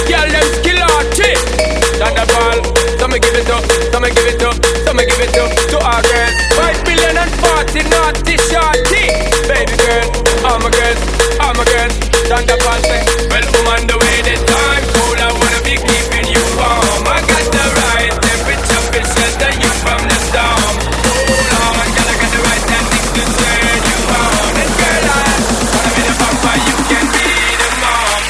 Girl, them skill archie. Thunderball, so me give it up, so me give it up, so me give it up to our girls. 5 billion and 40 naughty shorty. Baby girl, all my girls, all my girls. Thunderball say, well, I'm on the way this time. Cool, I wanna be keeping you warm. I got the right temperature to shelter you from the storm. Hold on, girl, I got the right tactics to turn you on. And girl, I wanna be the papa, you can be the mom.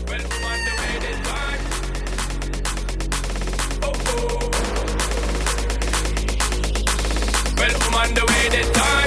Well, I'm on the way this time. Well, I'm on the way this time.